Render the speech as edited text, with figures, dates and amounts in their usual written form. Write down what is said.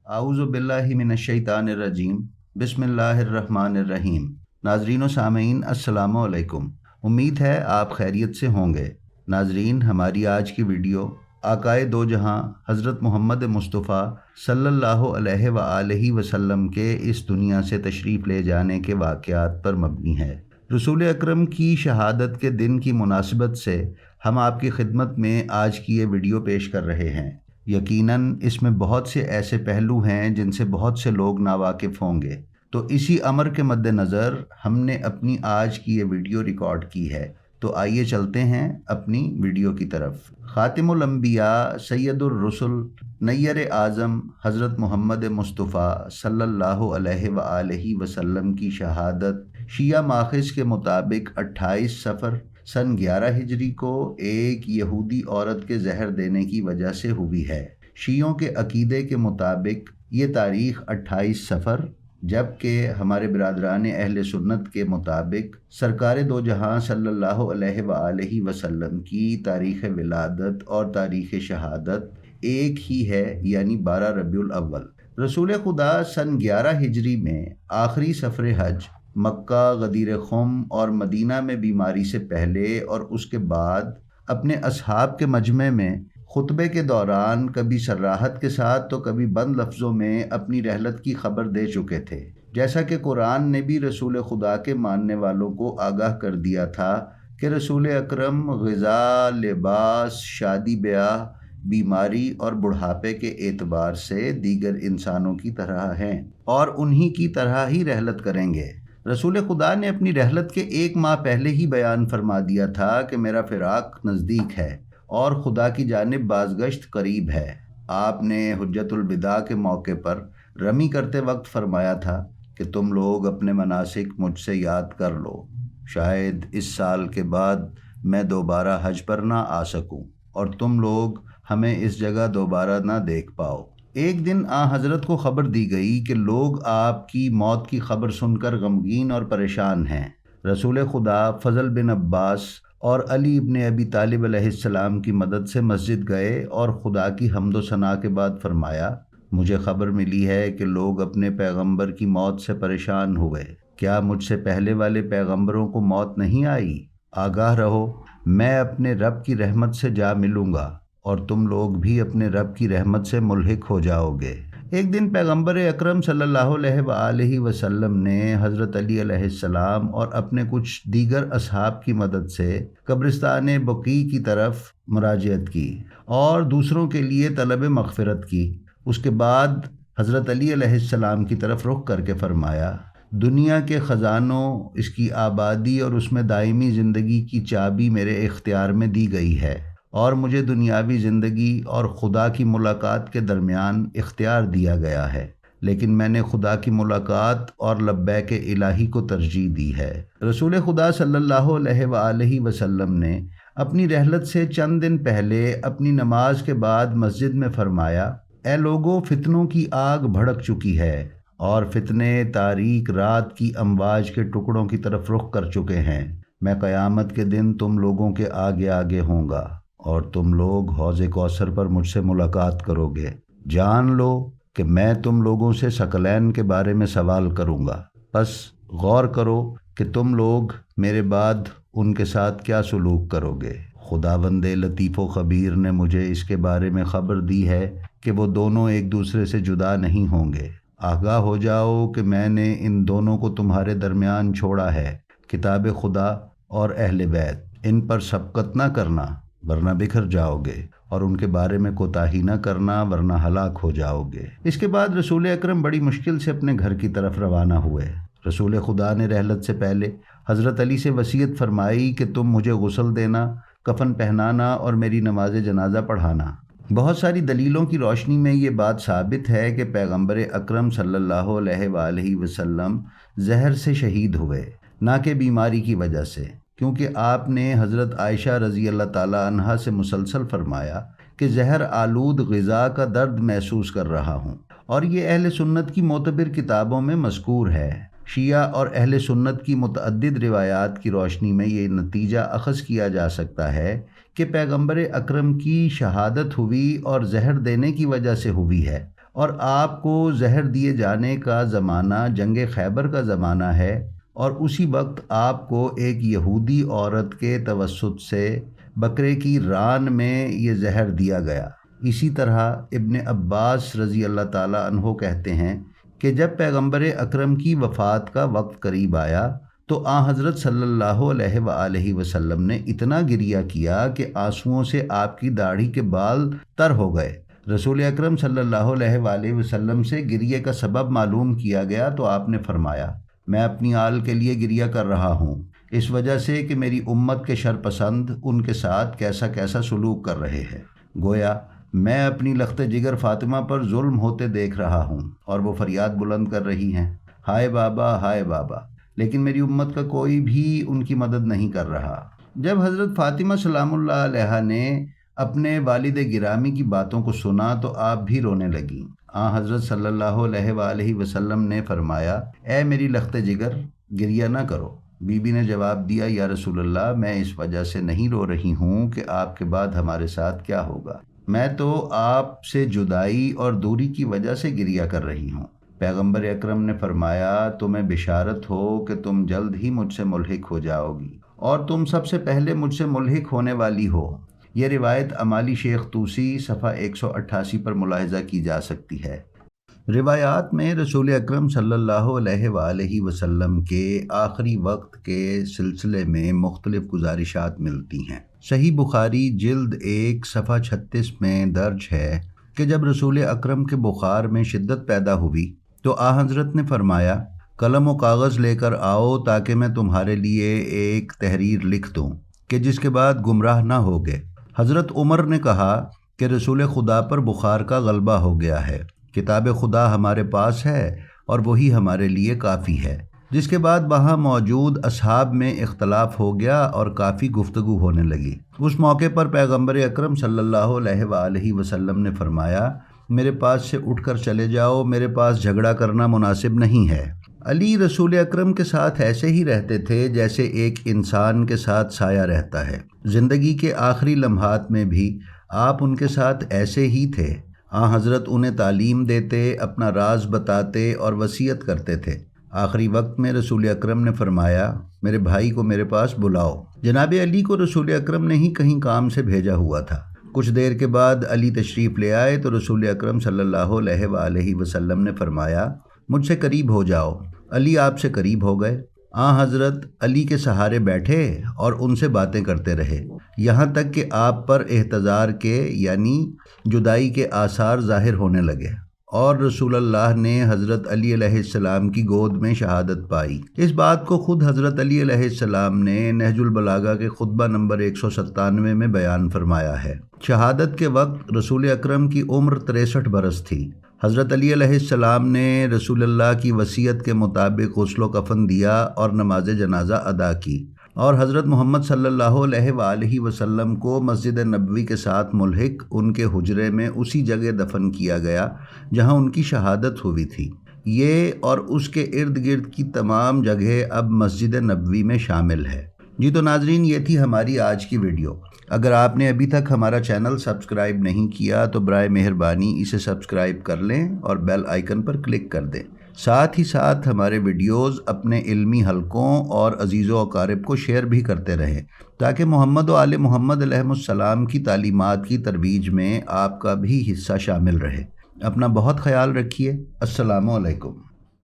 اعوذ باللہ من الشیطان الرجیم بسم اللہ الرحمن الرحیم۔ ناظرین و سامعین السلام علیکم، امید ہے آپ خیریت سے ہوں گے۔ ناظرین، ہماری آج کی ویڈیو آقائے دو جہاں حضرت محمد مصطفیٰ صلی اللہ علیہ وآلہ وسلم کے اس دنیا سے تشریف لے جانے کے واقعات پر مبنی ہے۔ رسول اکرم کی شہادت کے دن کی مناسبت سے ہم آپ کی خدمت میں آج کی یہ ویڈیو پیش کر رہے ہیں۔ یقیناً اس میں بہت سے ایسے پہلو ہیں جن سے بہت سے لوگ ناواقف ہوں گے، تو اسی امر کے مد نظر ہم نے اپنی آج کی یہ ویڈیو ریکارڈ کی ہے۔ تو آئیے چلتے ہیں اپنی ویڈیو کی طرف۔ خاتم الانبیاء سید الرسل نیر اعظم حضرت محمد مصطفیٰ صلی اللہ علیہ وآلہ وسلم کی شہادت شیعہ ماخذ کے مطابق 28 صفر سن 11 ہجری کو ایک یہودی عورت کے زہر دینے کی وجہ سے ہوئی ہے۔ شیعوں کے عقیدے کے مطابق یہ تاریخ 28 صفر، جبکہ ہمارے برادران اہل سنت کے مطابق سرکار دو جہاں صلی اللہ علیہ وآلہ وسلم کی تاریخ ولادت اور تاریخ شہادت ایک ہی ہے، یعنی 12 ربیع الاول۔ رسول خدا سن 11 ہجری میں آخری سفر حج مکہ، غدیر خم اور مدینہ میں بیماری سے پہلے اور اس کے بعد اپنے اصحاب کے مجمع میں خطبے کے دوران کبھی صراحت کے ساتھ تو کبھی بند لفظوں میں اپنی رحلت کی خبر دے چکے تھے، جیسا کہ قرآن نے بھی رسول خدا کے ماننے والوں کو آگاہ کر دیا تھا کہ رسول اکرم غذا، لباس، شادی بیاہ، بیماری اور بڑھاپے کے اعتبار سے دیگر انسانوں کی طرح ہیں اور انہی کی طرح ہی رحلت کریں گے۔ رسول خدا نے اپنی رحلت کے 1 ماہ پہلے ہی بیان فرما دیا تھا کہ میرا فراق نزدیک ہے اور خدا کی جانب بازگشت قریب ہے۔ آپ نے حجۃ الوداع کے موقع پر رمی کرتے وقت فرمایا تھا کہ تم لوگ اپنے مناسک مجھ سے یاد کر لو، شاید اس سال کے بعد میں دوبارہ حج پر نہ آ سکوں اور تم لوگ ہمیں اس جگہ دوبارہ نہ دیکھ پاؤ۔ ایک دن حضرت کو خبر دی گئی کہ لوگ آپ کی موت کی خبر سن کر غمگین اور پریشان ہیں۔ رسول خدا فضل بن عباس اور علی ابن ابی طالب علیہ السلام کی مدد سے مسجد گئے اور خدا کی حمد و ثنا کے بعد فرمایا، مجھے خبر ملی ہے کہ لوگ اپنے پیغمبر کی موت سے پریشان ہوئے۔ کیا مجھ سے پہلے والے پیغمبروں کو موت نہیں آئی؟ آگاہ رہو، میں اپنے رب کی رحمت سے جا ملوں گا اور تم لوگ بھی اپنے رب کی رحمت سے ملحق ہو جاؤ گے۔ ایک دن پیغمبر اکرم صلی اللہ علیہ وآلہ وسلم نے حضرت علی علیہ السلام اور اپنے کچھ دیگر اصحاب کی مدد سے قبرستان بقیع کی طرف مراجعت کی اور دوسروں کے لیے طلب مغفرت کی۔ اس کے بعد حضرت علی علیہ السلام کی طرف رخ کر کے فرمایا، دنیا کے خزانوں، اس کی آبادی اور اس میں دائمی زندگی کی چابی میرے اختیار میں دی گئی ہے اور مجھے دنیاوی زندگی اور خدا کی ملاقات کے درمیان اختیار دیا گیا ہے، لیکن میں نے خدا کی ملاقات اور لبیک الہی کو ترجیح دی ہے۔ رسول خدا صلی اللہ علیہ وآلہ وسلم نے اپنی رحلت سے چند دن پہلے اپنی نماز کے بعد مسجد میں فرمایا، اے لوگو، فتنوں کی آگ بھڑک چکی ہے اور فتنے تاریک رات کی امواج کے ٹکڑوں کی طرف رخ کر چکے ہیں۔ میں قیامت کے دن تم لوگوں کے آگے آگے ہوں گا اور تم لوگ حوض کوثر پر مجھ سے ملاقات کرو گے۔ جان لو کہ میں تم لوگوں سے ثقلین کے بارے میں سوال کروں گا، پس غور کرو کہ تم لوگ میرے بعد ان کے ساتھ کیا سلوک کرو گے۔ خداوند لطیف و خبیر نے مجھے اس کے بارے میں خبر دی ہے کہ وہ دونوں ایک دوسرے سے جدا نہیں ہوں گے۔ آگاہ ہو جاؤ کہ میں نے ان دونوں کو تمہارے درمیان چھوڑا ہے، کتاب خدا اور اہل بیت۔ ان پر سبقت نہ کرنا ورنہ بکھر جاؤ گے، اور ان کے بارے میں کوتاہی نہ کرنا ورنہ ہلاک ہو جاؤ گے۔ اس کے بعد رسول اکرم بڑی مشکل سے اپنے گھر کی طرف روانہ ہوئے۔ رسول خدا نے رحلت سے پہلے حضرت علی سے وصیت فرمائی کہ تم مجھے غسل دینا، کفن پہنانا اور میری نماز جنازہ پڑھانا۔ بہت ساری دلیلوں کی روشنی میں یہ بات ثابت ہے کہ پیغمبر اکرم صلی اللہ علیہ وآلہ وسلم زہر سے شہید ہوئے، نہ کہ بیماری کی وجہ سے، کیونکہ آپ نے حضرت عائشہ رضی اللہ تعالیٰ عنہا سے مسلسل فرمایا کہ زہر آلود غذا کا درد محسوس کر رہا ہوں، اور یہ اہل سنت کی معتبر کتابوں میں مذکور ہے۔ شیعہ اور اہل سنت کی متعدد روایات کی روشنی میں یہ نتیجہ اخذ کیا جا سکتا ہے کہ پیغمبر اکرم کی شہادت ہوئی اور زہر دینے کی وجہ سے ہوئی ہے، اور آپ کو زہر دیے جانے کا زمانہ جنگ خیبر کا زمانہ ہے، اور اسی وقت آپ کو ایک یہودی عورت کے توسط سے بکرے کی ران میں یہ زہر دیا گیا۔ اسی طرح ابن عباس رضی اللہ تعالیٰ عنہ کہتے ہیں کہ جب پیغمبر اکرم کی وفات کا وقت قریب آیا تو حضرت صلی اللہ علیہ وآلہ وسلم نے اتنا گریہ کیا کہ آنسوؤں سے آپ کی داڑھی کے بال تر ہو گئے۔ رسول اکرم صلی اللہ علیہ وآلہ وسلم سے گریہ کا سبب معلوم کیا گیا تو آپ نے فرمایا، میں اپنی آل کے لیے گریہ کر رہا ہوں، اس وجہ سے کہ میری امت کے شرپسند ان کے ساتھ کیسا کیسا سلوک کر رہے ہیں۔ گویا میں اپنی لخت جگر فاطمہ پر ظلم ہوتے دیکھ رہا ہوں اور وہ فریاد بلند کر رہی ہیں، ہائے بابا ہائے بابا، لیکن میری امت کا کوئی بھی ان کی مدد نہیں کر رہا۔ جب حضرت فاطمہ سلام اللہ علیہا نے اپنے والد گرامی کی باتوں کو سنا تو آپ بھی رونے لگیں۔ حضرت صلی اللہ علیہ وآلہ وسلم نے فرمایا، اے میری لخت جگر، گریہ نہ کرو۔ بی بی نے جواب دیا، یا رسول اللہ، میں اس وجہ سے نہیں رو رہی ہوں کہ آپ کے بعد ہمارے ساتھ کیا ہوگا، میں تو آپ سے جدائی اور دوری کی وجہ سے گریہ کر رہی ہوں۔ پیغمبر اکرم نے فرمایا، تمہیں بشارت ہو کہ تم جلد ہی مجھ سے ملحق ہو جاؤ گی، اور تم سب سے پہلے مجھ سے ملحق ہونے والی ہو۔ یہ روایت امالی شیخ طوسی صفحہ 188 پر ملاحظہ کی جا سکتی ہے۔ روایات میں رسول اکرم صلی اللہ علیہ وآلہ وسلم کے آخری وقت کے سلسلے میں مختلف گزارشات ملتی ہیں۔ صحیح بخاری جلد 1 صفحہ 36 میں درج ہے کہ جب رسول اکرم کے بخار میں شدت پیدا ہوئی تو حضرت نے فرمایا، قلم و کاغذ لے کر آؤ تاکہ میں تمہارے لیے ایک تحریر لکھ دوں کہ جس کے بعد گمراہ نہ ہوگے۔ حضرت عمر نے کہا کہ رسول خدا پر بخار کا غلبہ ہو گیا ہے، کتاب خدا ہمارے پاس ہے اور وہی ہمارے لیے کافی ہے۔ جس کے بعد وہاں موجود اصحاب میں اختلاف ہو گیا اور کافی گفتگو ہونے لگی۔ اس موقع پر پیغمبر اکرم صلی اللہ علیہ وآلہ وسلم نے فرمایا، میرے پاس سے اٹھ کر چلے جاؤ، میرے پاس جھگڑا کرنا مناسب نہیں ہے۔ علی رسول اکرم کے ساتھ ایسے ہی رہتے تھے جیسے ایک انسان کے ساتھ سایہ رہتا ہے۔ زندگی کے آخری لمحات میں بھی آپ ان کے ساتھ ایسے ہی تھے۔ حضرت انہیں تعلیم دیتے، اپنا راز بتاتے اور وصیت کرتے تھے۔ آخری وقت میں رسول اکرم نے فرمایا، میرے بھائی کو میرے پاس بلاؤ۔ جناب علی کو رسول اکرم نے ہی کہیں کام سے بھیجا ہوا تھا۔ کچھ دیر کے بعد علی تشریف لے آئے تو رسول اکرم صلی اللہ علیہ وآلہ وسلم نے فرمایا، مجھ سے قریب ہو جاؤ۔ علی آپ سے قریب ہو گئے۔ حضرت علی کے سہارے بیٹھے اور ان سے باتیں کرتے رہے، یہاں تک کہ آپ پر احتضار کے یعنی جدائی کے آثار ظاہر ہونے لگے، اور رسول اللہ نے حضرت علی علیہ السلام کی گود میں شہادت پائی۔ اس بات کو خود حضرت علی علیہ السلام نے نہج البلاغہ کے خطبہ نمبر 197 میں بیان فرمایا ہے۔ شہادت کے وقت رسول اکرم کی عمر 63 برس تھی۔ حضرت علی علیہ السلام نے رسول اللہ کی وصیت کے مطابق غسل و کفن دیا اور نماز جنازہ ادا کی، اور حضرت محمد صلی اللہ علیہ وآلہ وسلم کو مسجد نبوی کے ساتھ ملحق ان کے حجرے میں اسی جگہ دفن کیا گیا جہاں ان کی شہادت ہوئی تھی۔ یہ اور اس کے ارد گرد کی تمام جگہ اب مسجد نبوی میں شامل ہے۔ جی تو ناظرین، یہ تھی ہماری آج کی ویڈیو۔ اگر آپ نے ابھی تک ہمارا چینل سبسکرائب نہیں کیا تو برائے مہربانی اسے سبسکرائب کر لیں اور بیل آئیکن پر کلک کر دیں۔ ساتھ ہی ساتھ ہمارے ویڈیوز اپنے علمی حلقوں اور عزیز و اقارب کو شیئر بھی کرتے رہیں تاکہ محمد و آل محمد علیہ السلام کی تعلیمات کی ترویج میں آپ کا بھی حصہ شامل رہے۔ اپنا بہت خیال رکھیے۔ السلام علیکم۔